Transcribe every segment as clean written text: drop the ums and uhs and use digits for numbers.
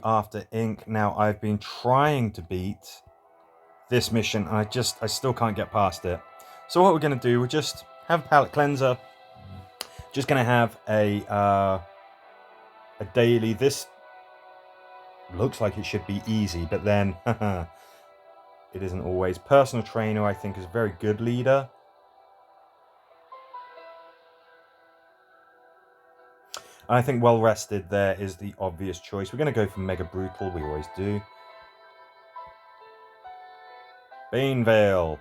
After ink. Now I've been trying to beat this mission and I still can't get past it. So what we're going to do, we'll just have a palate cleanser. Just going to have a daily. This looks like it should be easy, but then it isn't always. Personal trainer, I think, is a very good leader. I think well rested there is the obvious choice. We're going to go for Mega Brutal, we always do. Banevale.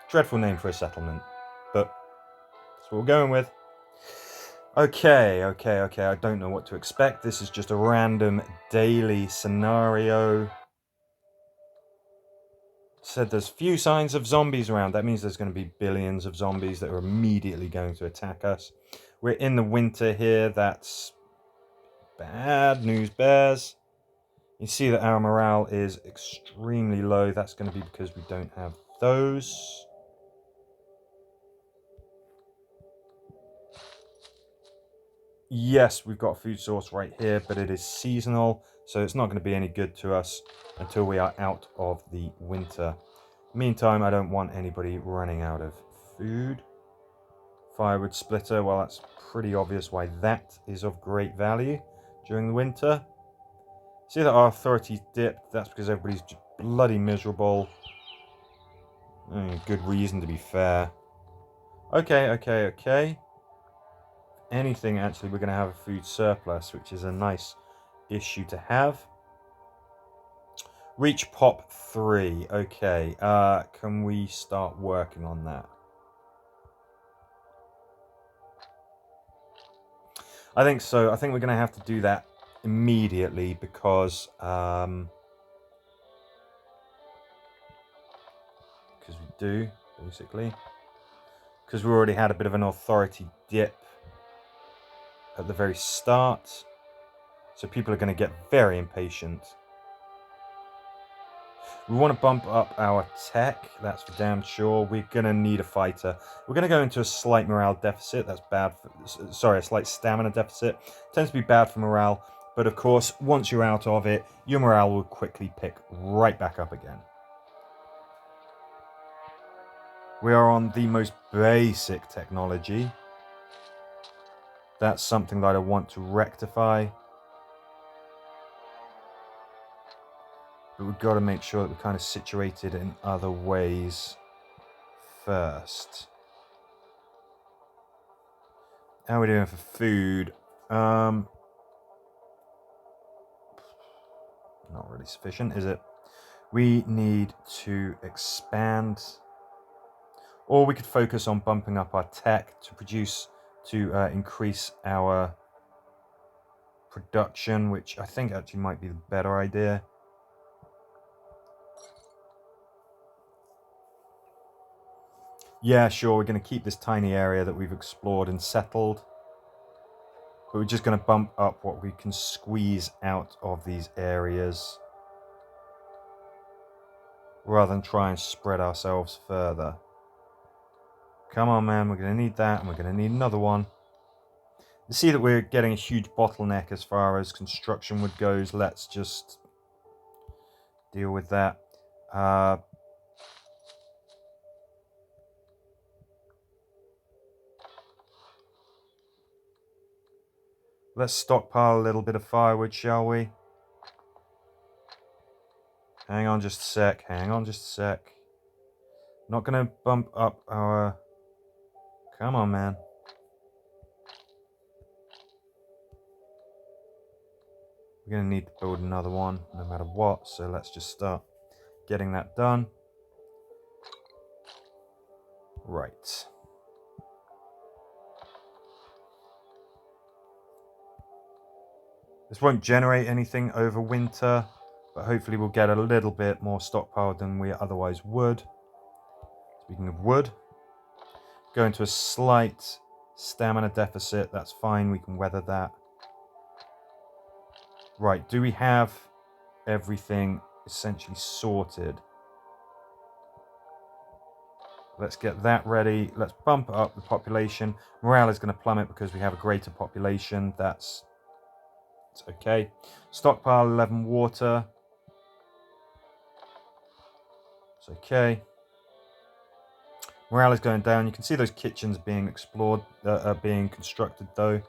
Dreadful name for a settlement, but that's what we're going with. Okay. I don't know what to expect. This is just a random daily scenario. Said there's few signs of zombies around. That means there's going to be billions of zombies that are immediately going to attack us. We're in the winter here. That's bad news, bears. You see that our morale is extremely low. That's going to be because we don't have those. Yes, we've got a food source right here, but it is seasonal, so it's not going to be any good to us until we are out of the winter. Meantime, I don't want anybody running out of food. Firewood splitter, well, that's pretty obvious why that is of great value during the winter. See that our authority's dipped? That's because everybody's just bloody miserable. Good reason, to be fair. Okay. Anything, actually, we're going to have a food surplus, which is a nice issue to have. Reach pop 3. Okay, can we start working on that? I think so. I think we're going to have to do that immediately because we do, basically. Because we already had a bit of an authority dip at the very start. So people are going to get very impatient. We want to bump up our tech, that's for damn sure. We're going to need a fighter. We're going to go into a slight morale deficit. That's bad for, sorry, a slight stamina deficit. Tends to be bad for morale. But of course, once you're out of it, your morale will quickly pick right back up again. We are on the most basic technology. That's something that I want to rectify. But we've got to make sure that we're kind of situated in other ways first. How are we doing for food? Not really sufficient, is it? We need to expand. Or we could focus on bumping up our tech to increase our production, which I think actually might be the better idea. Yeah, sure, we're going to keep this tiny area that we've explored and settled. But we're just going to bump up what we can squeeze out of these areas, rather than try and spread ourselves further. Come on, man, we're going to need that, and we're going to need another one. You see that we're getting a huge bottleneck as far as construction wood goes. Let's just deal with that. Let's stockpile a little bit of firewood, shall we? Hang on just a sec. Not going to bump up our... Come on, man. We're going to need to build another one no matter what, so let's just start getting that done. Right. This won't generate anything over winter, but hopefully we'll get a little bit more stockpiled than we otherwise would. Speaking of wood, go into a slight stamina deficit. That's fine, we can weather that. Right, do we have everything essentially sorted? Let's get that ready. Let's bump up the population. Morale is going to plummet because we have a greater population. That's It's okay. Stockpile 11 water. It's okay. Morale is going down. You can see those kitchens being explored, being constructed though.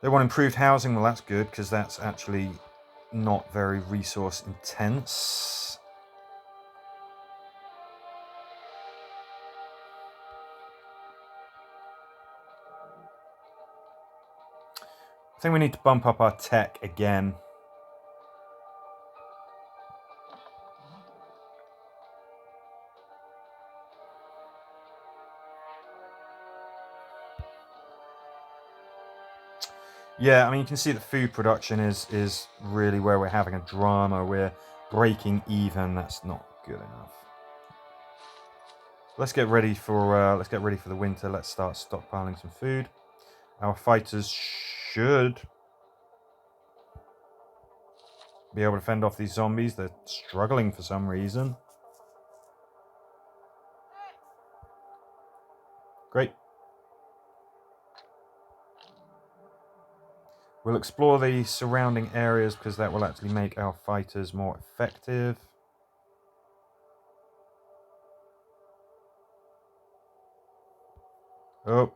They want improved housing. Well, that's good because that's actually not very resource intense. I think we need to bump up our tech again. Yeah, I mean, you can see that food production is really where we're having a drama. We're breaking even. That's not good enough. Let's get ready for the winter. Let's start stockpiling some food. Our fighters should be able to fend off these zombies. They're struggling for some reason. Great. We'll explore the surrounding areas because that will actually make our fighters more effective. Oh.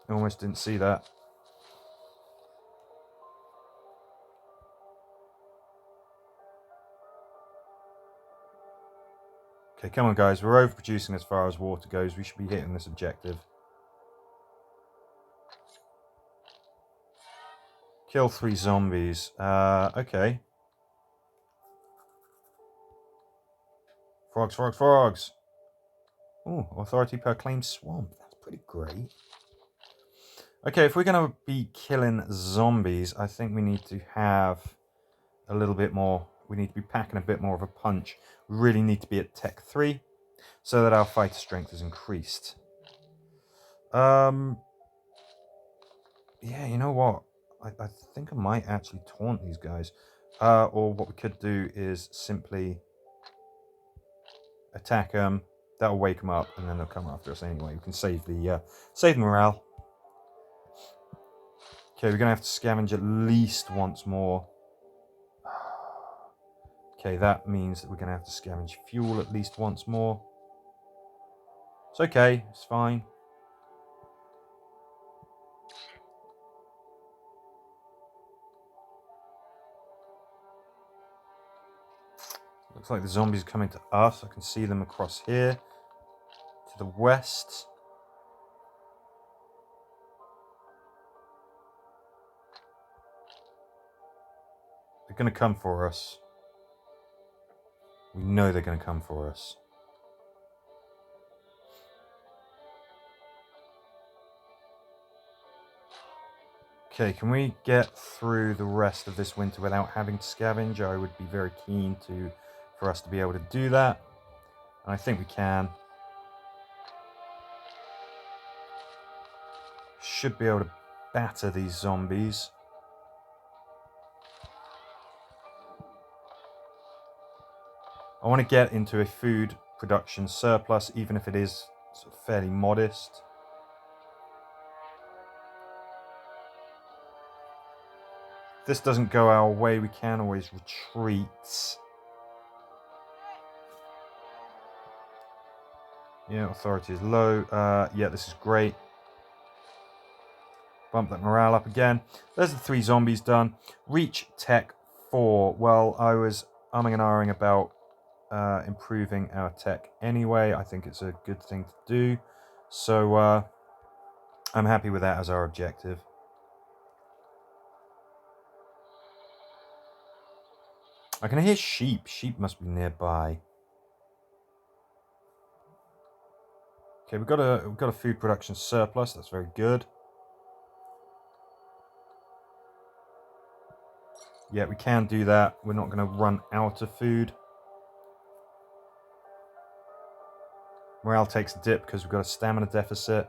Almost didn't see that. Okay, come on guys, we're overproducing as far as water goes. We should be hitting this objective. Kill 3 zombies. Okay. Frogs, frogs, frogs. Ooh, authority per claimed swamp. That's pretty great. Okay, if we're going to be killing zombies, I think we need to have a little bit more. We need to be packing a bit more of a punch. We really need to be at Tech 3 so that our fighter strength is increased. Yeah, you know what? I think I might actually taunt these guys. Or what we could do is simply attack them. That'll wake them up, and then they'll come after us anyway. We can save the morale. Okay, we're gonna have to scavenge at least once more. Okay, that means that we're gonna have to scavenge fuel at least once more. It's okay. It's fine. Looks like the zombies are coming to us. I can see them across here to the west. They're going to come for us. We know they're going to come for us. Okay, can we get through the rest of this winter without having to scavenge? I would be very keen for us to be able to do that. And I think we can. Should be able to batter these zombies. I want to get into a food production surplus, even if it is sort of fairly modest. If this doesn't go our way, we can always retreat. Yeah, authority is low. Yeah, this is great. Bump that morale up again. There's the 3 zombies done. Reach Tech 4. Well, I was umming and ahhing about improving our tech anyway. I think it's a good thing to do. So I'm happy with that as our objective. I can hear sheep. Sheep must be nearby. Okay, we've got a food production surplus. That's very good. Yeah, we can do that. We're not going to run out of food. Morale takes a dip because we've got a stamina deficit.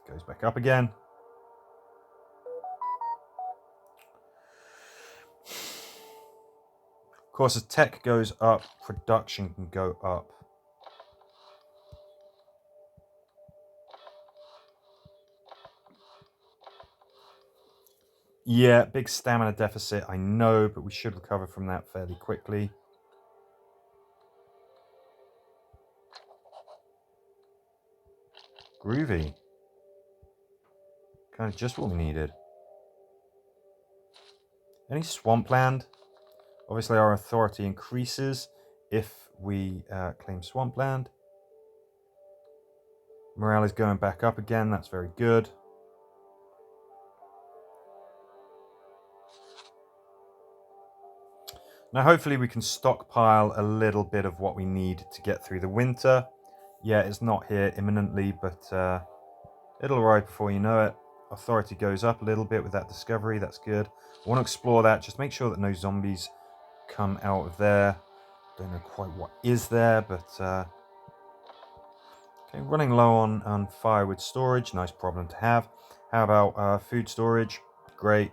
Goes back up again. Of course, as tech goes up, production can go up. Yeah, big stamina deficit, I know, but we should recover from that fairly quickly. Groovy. Kind of just what we needed. Any swampland? Obviously our authority increases if we claim swampland. Morale is going back up again, that's very good. Now hopefully we can stockpile a little bit of what we need to get through the winter. Yeah, it's not here imminently, but it'll arrive before you know it. Authority goes up a little bit with that discovery, that's good. I want to explore that, just make sure that no zombies come out of there. Don't know quite what is there, but okay, running low on firewood storage, nice problem to have. How about food storage? Great,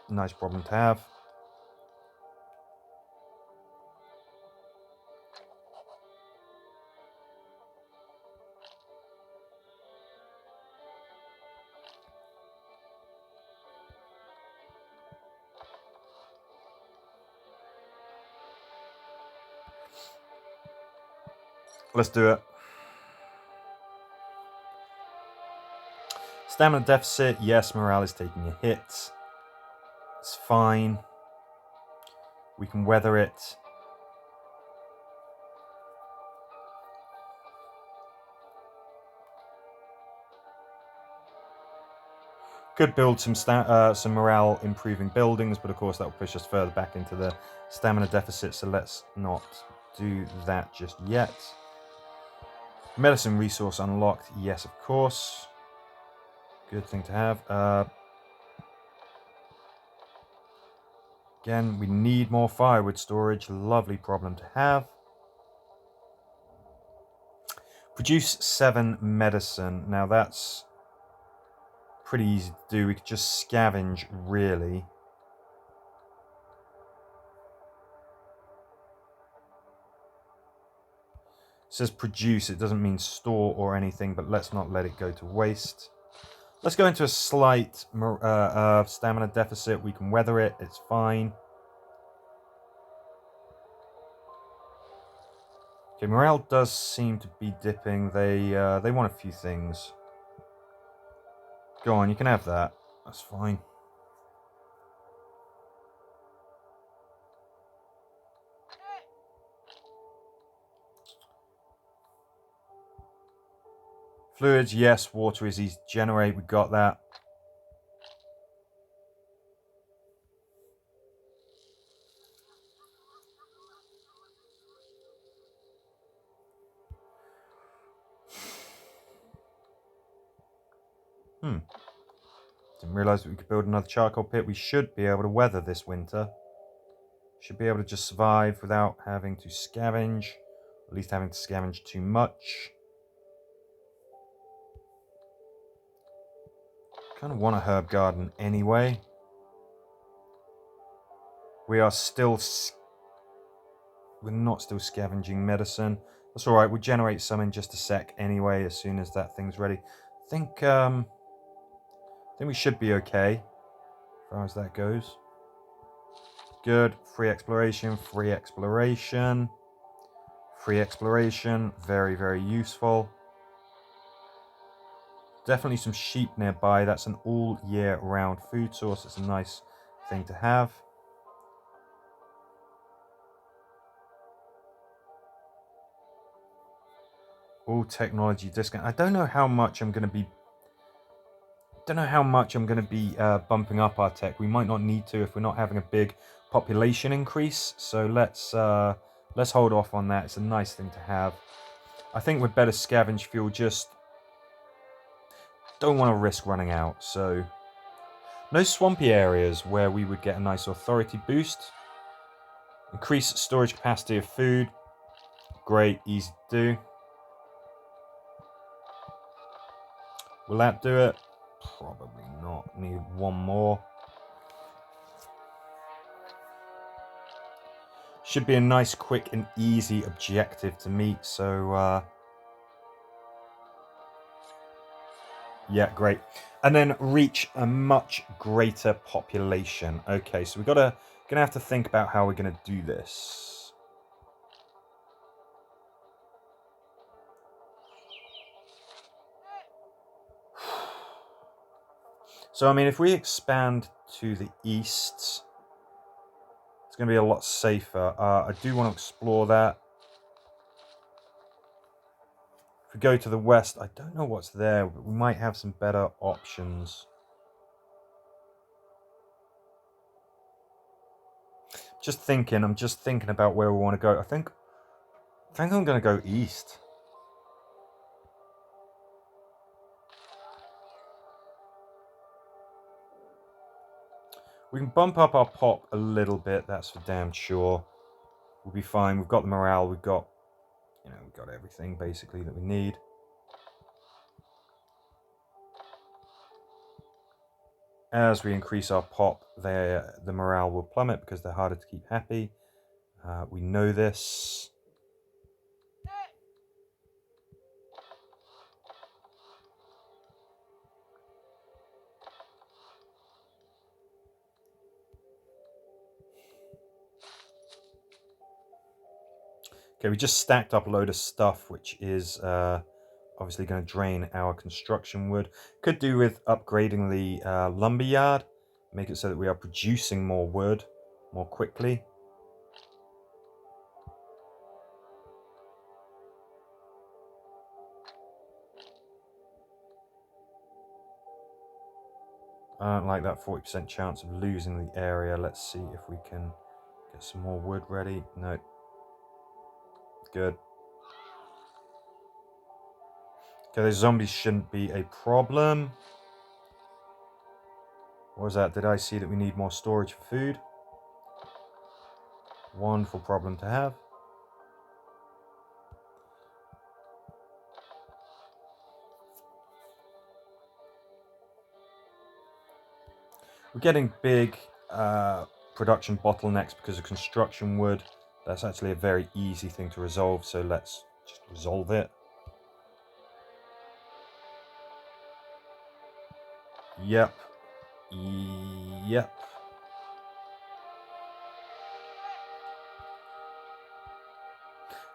nice problem to have. Let's do it. Stamina deficit, yes, morale is taking a hit. It's fine. We can weather it. Could build some morale improving buildings, but of course that will push us further back into the stamina deficit, so let's not do that just yet. Medicine resource unlocked, yes, of course. Good thing to have. Again, we need more firewood storage, lovely problem to have. Produce 7 medicine. Now that's pretty easy to do. We could just scavenge, really. It says produce, it doesn't mean store or anything, but let's not let it go to waste. Let's go into a slight stamina deficit. We can weather it, it's fine. Okay, morale does seem to be dipping. They want a few things. Go on, you can have that. That's fine. Fluids, yes. Water is easy to generate. We got that. Didn't realise that we could build another charcoal pit. We should be able to weather this winter. Should be able to just survive without having to scavenge. At least having to scavenge too much. Kind of want a herb garden anyway. We are still... We're not still scavenging medicine. That's alright, we'll generate some in just a sec anyway, as soon as that thing's ready. I think we should be okay, as far as that goes. Good. Free exploration, free exploration. Free exploration, very, very useful. Definitely some sheep nearby. That's an all year round food source. It's a nice thing to have. All technology discount. I don't know how much I'm going to be bumping up our tech. We might not need to if we're not having a big population increase. So let's hold off on that. It's a nice thing to have. I think we'd better scavenge fuel. Just don't want to risk running out. So no swampy areas where we would get a nice authority boost. Increase storage capacity of food. Great, easy to do. Will that do it? Probably not. Need one more. Should be a nice, quick and easy objective to meet. So Yeah, great. And then reach a much greater population. Okay, so we're gonna have to think about how we're gonna do this. So I mean, if we expand to the east, it's gonna be a lot safer. I do want to explore that. If we go to the west, I don't know what's there, but we might have some better options. I'm just thinking about where we want to go. I think I'm gonna go east. We can bump up our pop a little bit, that's for damn sure. We'll be fine. We've got the morale, we've got everything basically that we need. As we increase our pop, the morale will plummet because they're harder to keep happy. We know this. Okay, we just stacked up a load of stuff, which is obviously going to drain our construction wood. Could do with upgrading the lumber yard, make it so that we are producing more wood more quickly. I don't like that 40% chance of losing the area. Let's see if we can get some more wood ready. No. Good. Okay, those zombies shouldn't be a problem. What was that? Did I see that we need more storage for food? Wonderful problem to have. We're getting big production bottlenecks because of construction wood. That's actually a very easy thing to resolve, so let's just resolve it. Yep. Yep.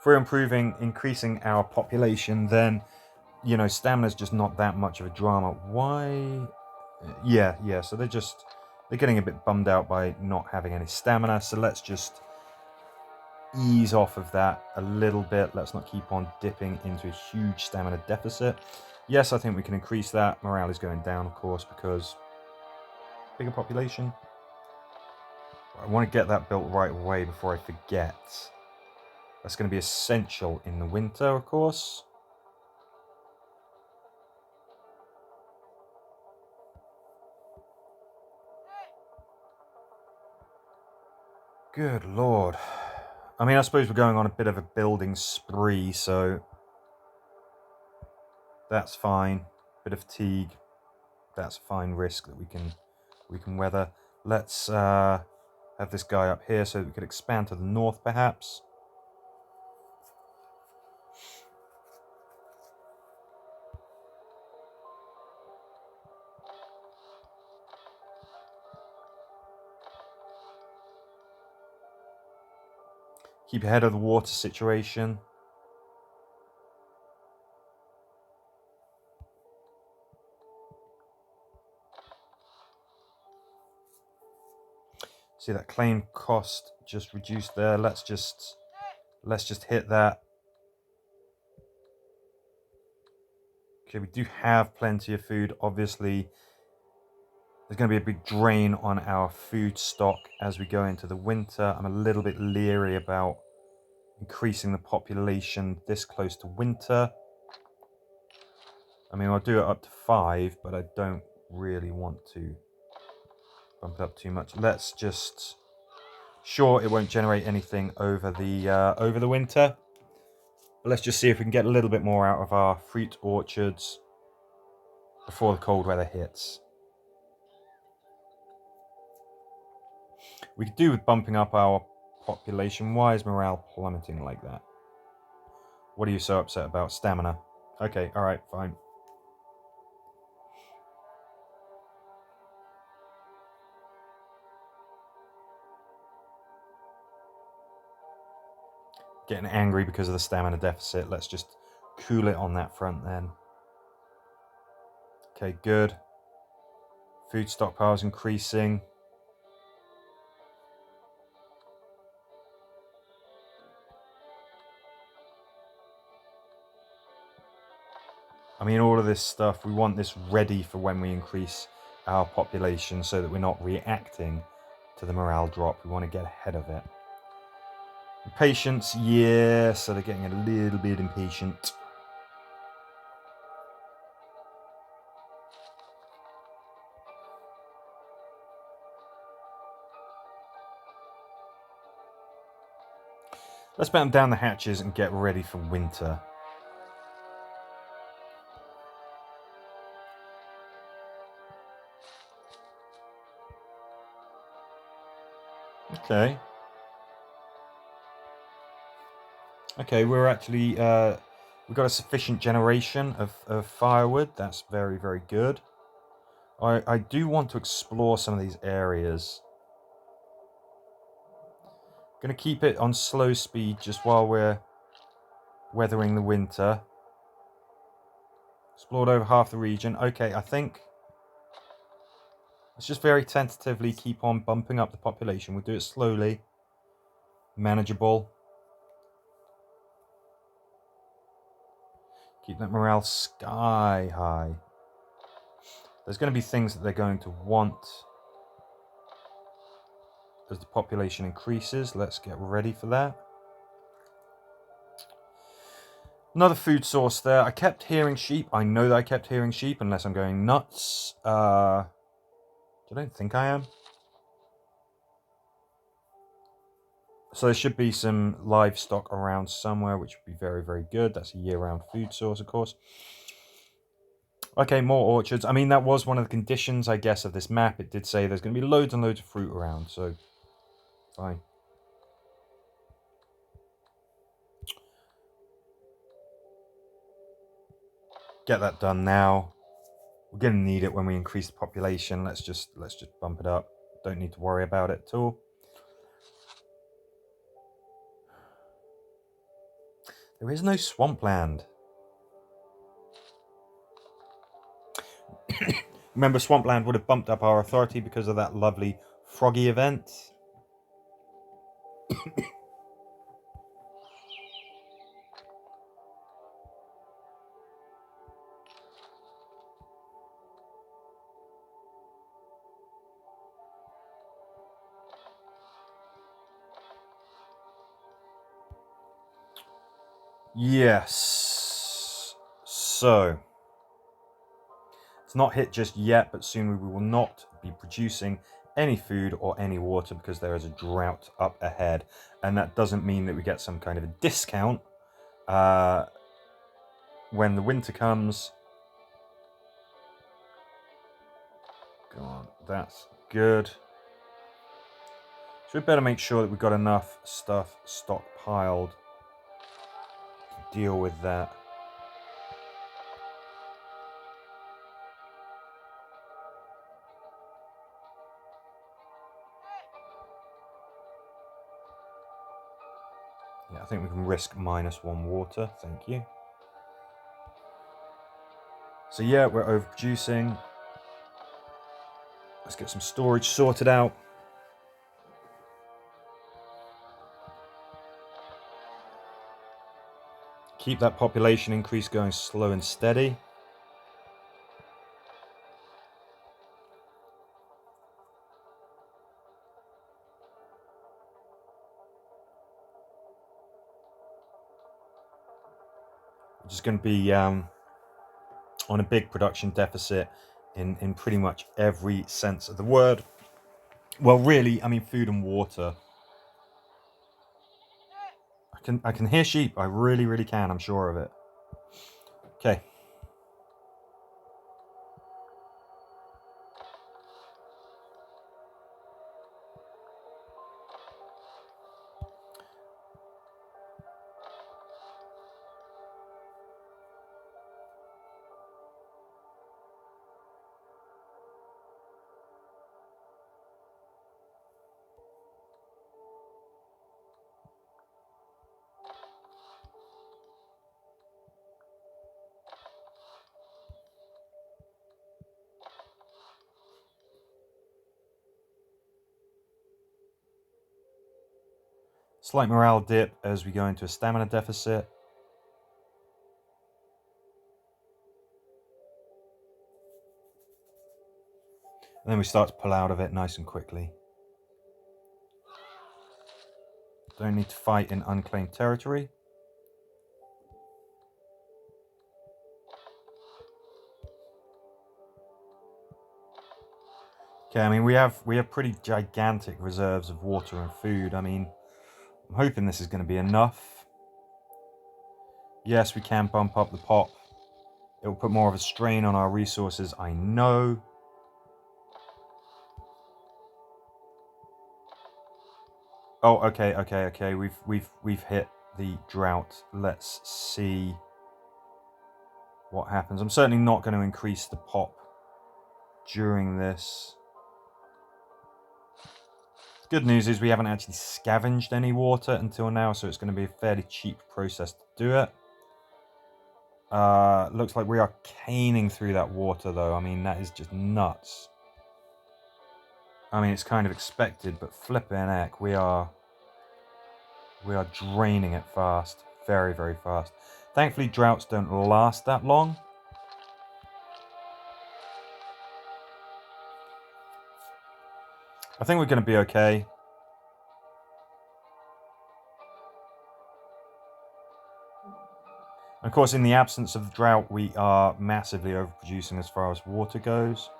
If we're increasing our population, then, stamina's just not that much of a drama. Why? Yeah, so they're getting a bit bummed out by not having any stamina, so let's just ease off of that a little bit. Let's not keep on dipping into a huge stamina deficit. Yes, I think we can increase that. Morale is going down, of course, because bigger population. I want to get that built right away before I forget. That's going to be essential in the winter, of course. Good lord. I mean, I suppose we're going on a bit of a building spree, so that's fine. Bit of fatigue. That's a fine risk that we can weather. Let's have this guy up here so that we could expand to the north, perhaps. Keep ahead of the water situation. See that claim cost just reduced there. Let's just hit that. Okay, we do have plenty of food. Obviously, there's going to be a big drain on our food stock as we go into the winter. I'm a little bit leery about increasing the population this close to winter. I mean, I'll do it up to 5, but I don't really want to bump it up too much. Let's just... Sure, it won't generate anything over the winter. But let's just see if we can get a little bit more out of our fruit orchards before the cold weather hits. We could do with bumping up our population. Why is morale plummeting like that? What are you so upset about? Stamina. Okay, alright, fine. getting angry because of the stamina deficit. Let's just cool it on that front then. Okay, good. Food stockpiles increasing. I mean, all of this stuff, we want this ready for when we increase our population so that we're not reacting to the morale drop. We want to get ahead of it. Patience, yeah, so they're getting a little bit impatient. Let's batten down the hatches and get ready for winter. Okay. Okay, we're actually, we've got a sufficient generation of firewood. That's very, very good. I do want to explore some of these areas. Going to keep it on slow speed just while we're weathering the winter. Explored over half the region. Okay, I think let's just very tentatively keep on bumping up the population. We'll do it slowly. Manageable. Keep that morale sky high. There's going to be things that they're going to want as the population increases. Let's get ready for that. Another food source there. I kept hearing sheep. I know that I kept hearing sheep unless I'm going nuts. I don't think I am. So there should be some livestock around somewhere, which would be very, very good. That's a year-round food source, of course. Okay, more orchards. I mean, that was one of the conditions, I guess, of this map. It did say there's going to be loads and loads of fruit around, so fine. Get that done now. We're going to need it when we increase the population. Let's just bump it up. Don't need to worry about it at all. There is no swampland. Remember, swampland would have bumped up our authority because of that lovely froggy event. Yes. So, it's not hit just yet, but soon we will not be producing any food or any water because there is a drought up ahead. And that doesn't mean that we get some kind of a discount when the winter comes. God, that's good. So we better make sure that we've got enough stuff stockpiled to deal with that. Yeah, I think we can risk -1 water. Thank you. So yeah, we're overproducing. Let's get some storage sorted out. Keep that population increase going slow and steady. We're just going to be on a big production deficit in pretty much every sense of the word. Well, really, I mean, food and water. I can hear sheep. I really, really can. I'm sure of it. Okay. Slight morale dip as we go into a stamina deficit. And then we start to pull out of it nice and quickly. Don't need to fight in unclaimed territory. Okay, I mean we have pretty gigantic reserves of water and food. I mean, I'm hoping this is going to be enough. Yes, we can bump up the pop. It will put more of a strain on our resources, I know. Oh, okay. We've hit the drought. Let's see what happens. I'm certainly not going to increase the pop during this. Good news is we haven't actually scavenged any water until now, so it's going to be a fairly cheap process to do it. Looks like we are caning through that water, though. I mean, that is just nuts. I mean, it's kind of expected, but flipping heck, we are draining it fast. Very, very fast. Thankfully, droughts don't last that long. I think we're going to be okay. Of course, in the absence of the drought, we are massively overproducing as far as water goes.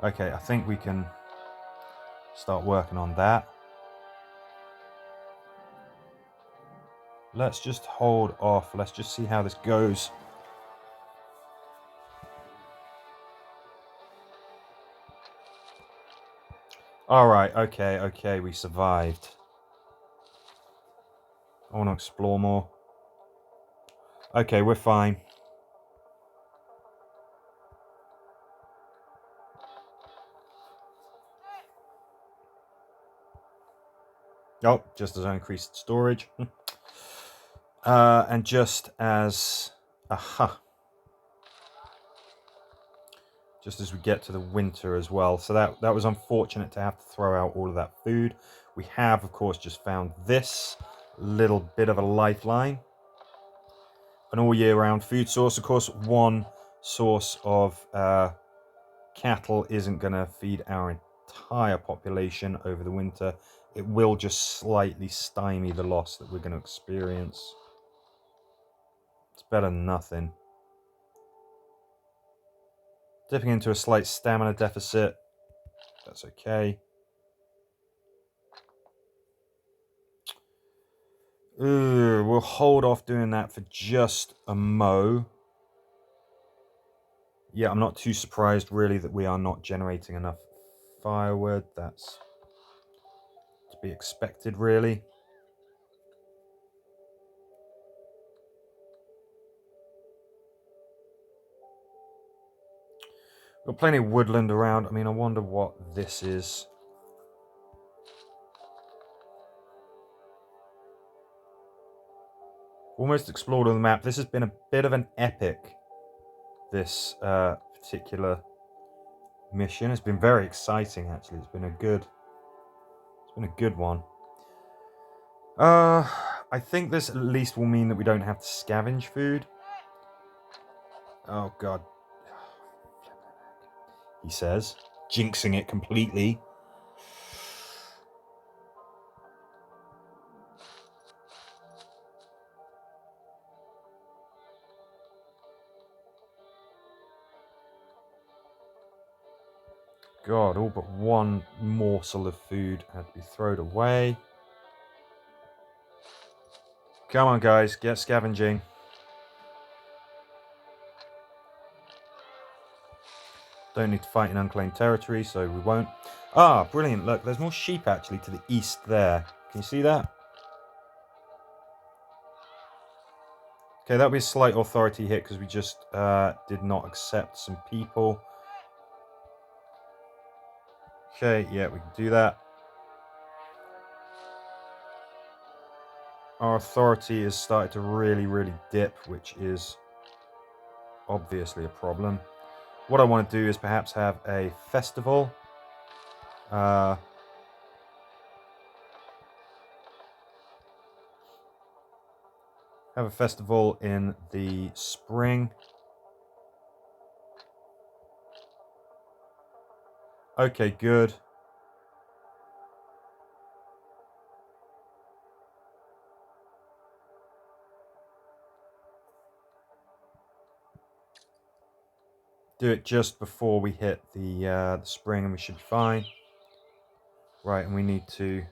Okay, I think we can start working on that. Let's just hold off. Let's just see how this goes. Alright, okay, we survived. I want to explore more. Okay, we're fine. Oh, just as I increased storage. And just as... Aha. Just as we get to the winter as well. So that was unfortunate to have to throw out all of that food. We have, of course, just found this little bit of a lifeline. An all year round food source. Of course, one source of cattle isn't going to feed our entire population over the winter. It will just slightly stymie the loss that we're going to experience. It's better than nothing. Dipping into a slight stamina deficit. That's okay. We'll hold off doing that for just a mo. Yeah, I'm not too surprised really that we are not generating enough firewood. That's to be expected, really. Got plenty of woodland around. I mean, I wonder what this is. Almost explored on the map. This has been a bit of an epic, this particular mission. It's been very exciting, actually. It's been a good one. I think this at least will mean that we don't have to scavenge food. Oh, God. He says, jinxing it completely. God, all but one morsel of food had to be thrown away. Come on, guys, get scavenging. Don't need to fight in unclaimed territory, so we won't. Ah, brilliant. Look, there's more sheep actually to the east there. Can you see that? Okay, that'll be a slight authority hit because we just did not accept some people. Okay, yeah, we can do that. Our authority has started to really dip, which is obviously a problem. What I want to do is perhaps have a festival. Have a festival in the spring. Okay, good. Do it just before we hit the spring and we should be fine. Right, and we need to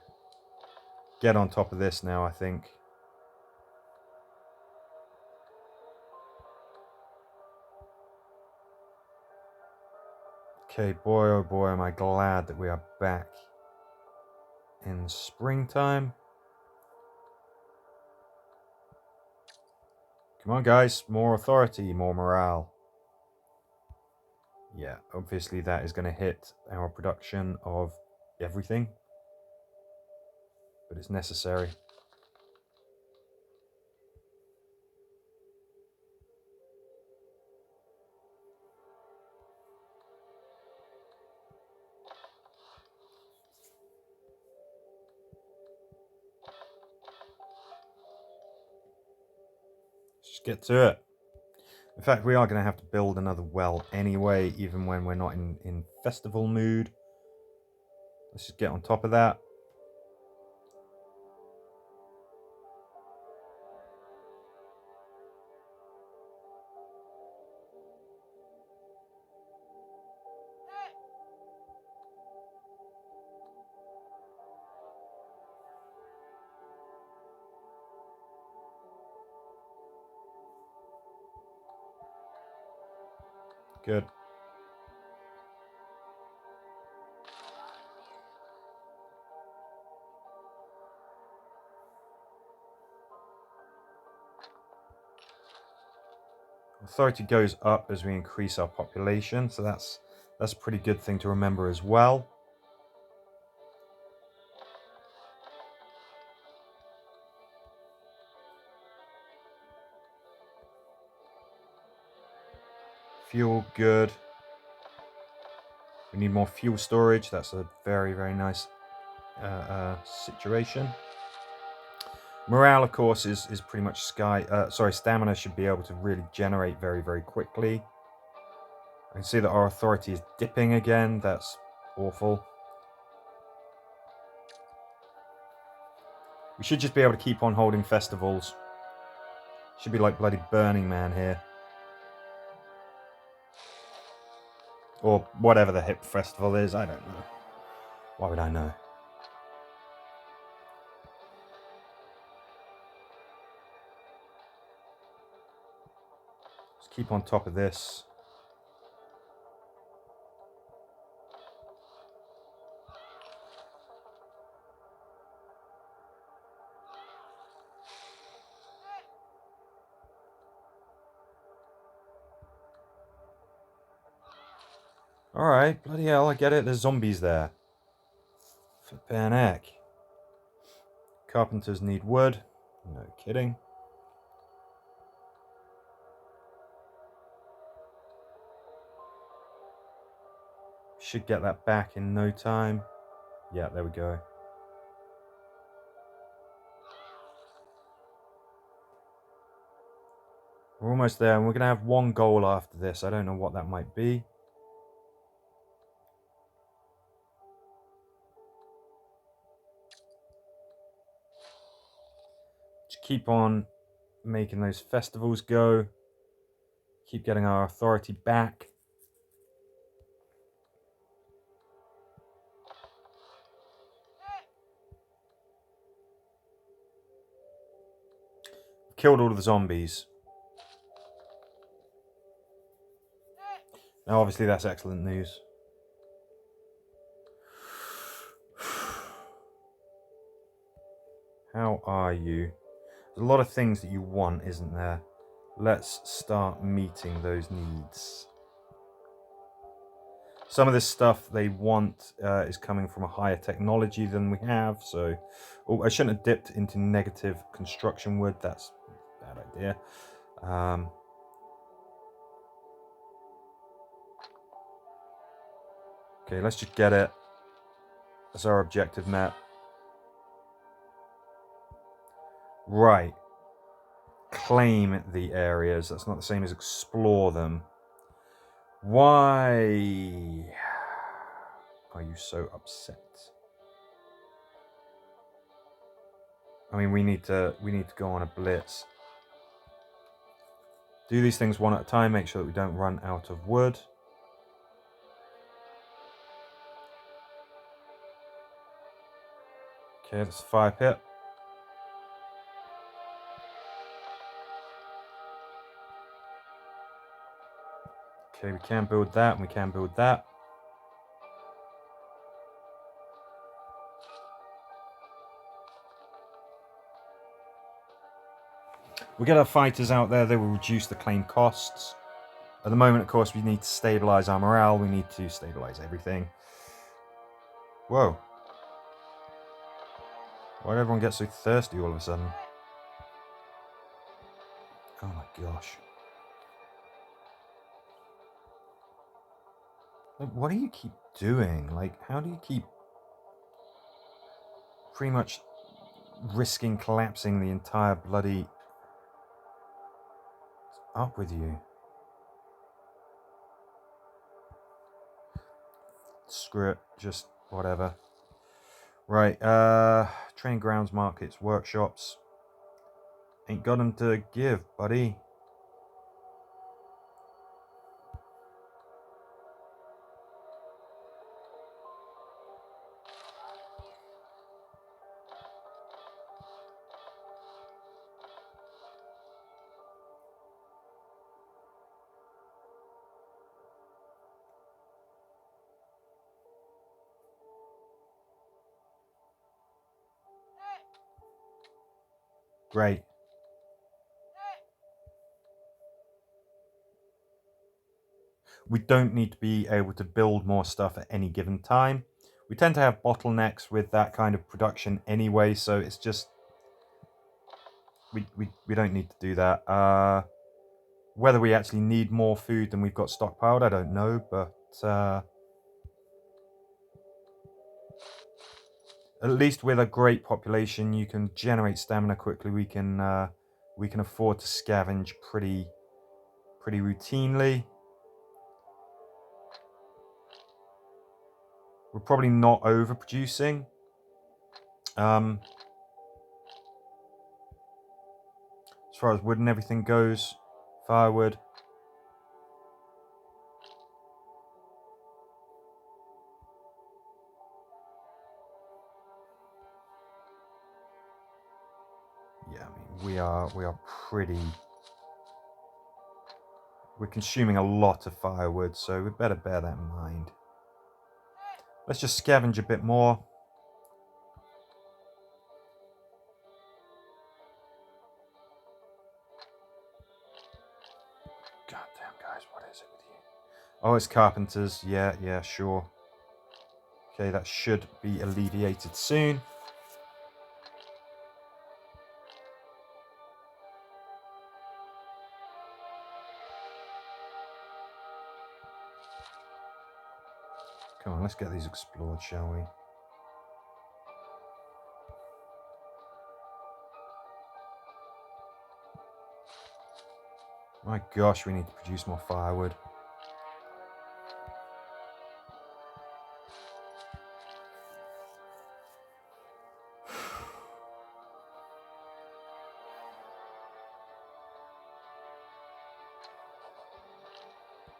get on top of this now, I think. Okay, boy, oh boy, am I glad that we are back in springtime. Come on, guys. More authority, more morale. Yeah, obviously that is going to hit our production of everything. But it's necessary. Let's just get to it. In fact, we are going to have to build another well anyway, even when we're not in festival mood. Let's just get on top of that. Good. Authority goes up as we increase our population, so that's a pretty good thing to remember as well. Fuel, good. We need more fuel storage. That's a very, very nice situation. Morale, of course, is pretty much stamina should be able to really generate very, very quickly. I can see that our authority is dipping again. That's awful. We should just be able to keep on holding festivals. Should be like bloody Burning Man here. Or whatever the hip festival is, I don't know. Why would I know? Let's keep on top of this. Alright, bloody hell, I get it. There's zombies there. Flippin' heck. Carpenters need wood. No kidding. Should get that back in no time. Yeah, there we go. We're almost there, and we're going to have one goal after this. I don't know what that might be. Just keep on making those festivals go. Keep getting our authority back. Killed all of the zombies. Now, obviously, that's excellent news. How are you? There's a lot of things that you want, isn't there? Let's start meeting those needs. Some of this stuff they want is coming from a higher technology than we have, so... Oh, I shouldn't have dipped into negative construction wood. That's a bad idea. Okay, let's just get it. That's our objective met. Right. claim the areas. That's not the same as explore them. Why are you so upset? I mean, we need to go on a blitz. Do these things one at a time. Make sure that we don't run out of wood. Okay, that's a fire pit. Okay, we can build that, and we can build that. We'll get our fighters out there. They will reduce the claim costs. At the moment, of course, we need to stabilize our morale. We need to stabilize everything. Whoa. Why did everyone get so thirsty all of a sudden? Oh my gosh. Like, what do you keep doing? Like, how do you keep pretty much risking collapsing the entire bloody... Up with you. Screw it. Just whatever. Right, training grounds, markets, workshops. Ain't got them to give, buddy. Great. We don't need to be able to build more stuff at any given time. We tend to have bottlenecks with that kind of production anyway, so it's just... We don't need to do that. Whether we actually need more food than we've got stockpiled, I don't know, but... at least with a great population, you can generate stamina quickly. We can afford to scavenge pretty routinely. We're probably not overproducing. As far as wood and everything goes, firewood. Yeah, I mean, we are pretty... We're consuming a lot of firewood, so we better bear that in mind. Let's just scavenge a bit more. Goddamn, guys, what is it with you? Oh, it's carpenters. Yeah, sure. Okay, that should be alleviated soon. Come on, let's get these explored, shall we? My gosh, we need to produce more firewood.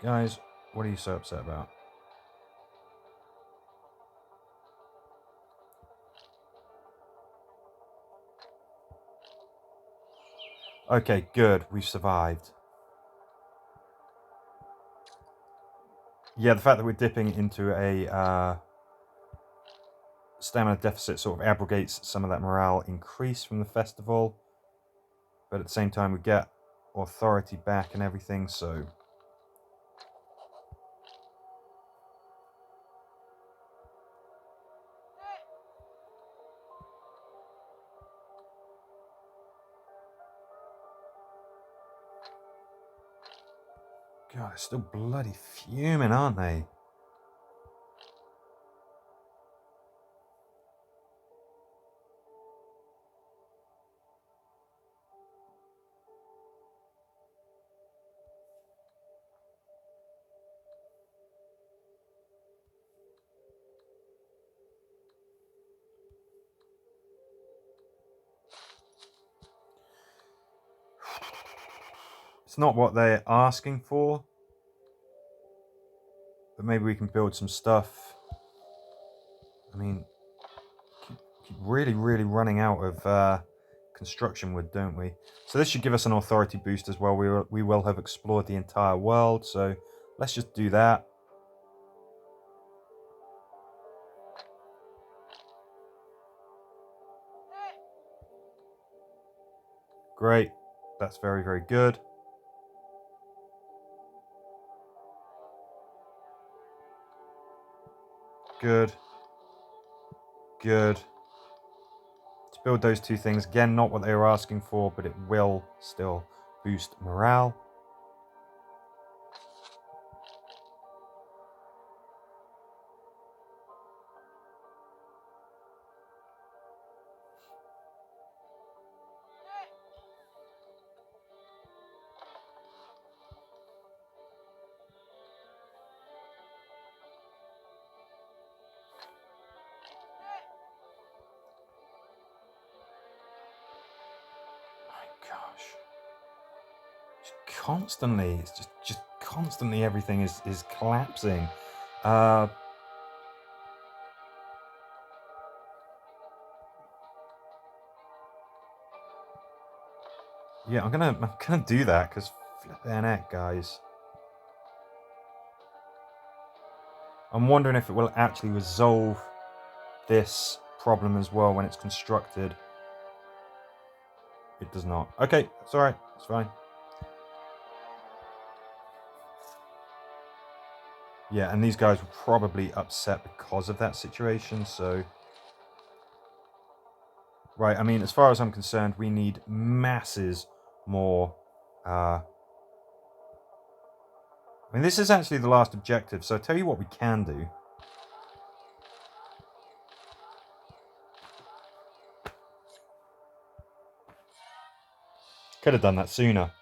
Guys, what are you so upset about? Okay, good. We've survived. Yeah, the fact that we're dipping into a stamina deficit sort of abrogates some of that morale increase from the festival. But at the same time, we get authority back and everything, so... God, they're still bloody fuming, aren't they? It's not what they're asking for. But maybe we can build some stuff. I mean, keep really, really running out of construction wood, don't we? So this should give us an authority boost as well. We will have explored the entire world, so let's just do that. Great. That's very, very good. Good. Good. To build those two things. Again, not what they were asking for, but it will still boost morale. Gosh, constantly, it's just constantly everything is collapsing. Yeah, I'm gonna do that because flipping heck, guys. I'm wondering if it will actually resolve this problem as well when it's constructed. It does not. Okay, it's alright, it's fine. Yeah, and these guys were probably upset because of that situation, so... Right, I mean, as far as I'm concerned, we need masses more... I mean, this is actually the last objective, so I'll tell you what we can do. Could have done that sooner.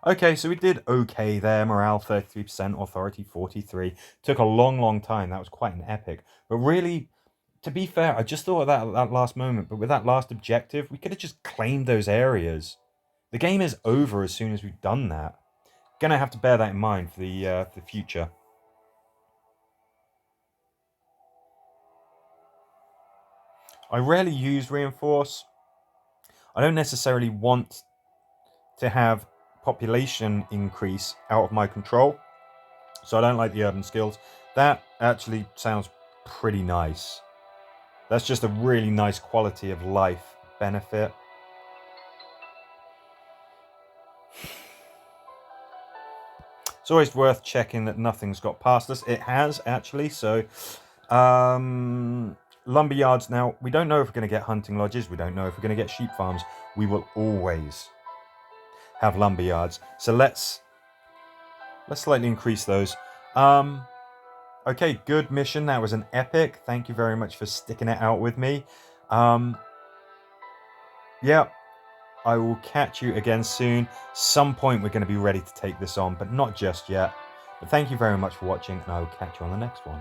Okay, so we did okay there. Morale 33%, authority 43. Took a long, long time. That was quite an epic. But really, to be fair, I just thought of that at that last moment. But with that last objective, we could have just claimed those areas. The game is over as soon as we've done that. Gonna have to bear that in mind for the future. I rarely use reinforce. I don't necessarily want to have population increase out of my control. So I don't like the urban skills. That actually sounds pretty nice. That's just a really nice quality of life benefit. It's always worth checking that nothing's got past us. It has, actually. So, lumber yards. Now, we don't know if we're going to get hunting lodges. We don't know if we're going to get sheep farms. We will always have lumber yards. So let's slightly increase those. Okay, good mission. That was an epic. Thank you very much for sticking it out with me. Yeah, I will catch you again soon. Some point we're going to be ready to take this on, but not just yet. But thank you very much for watching, and I will catch you on the next one.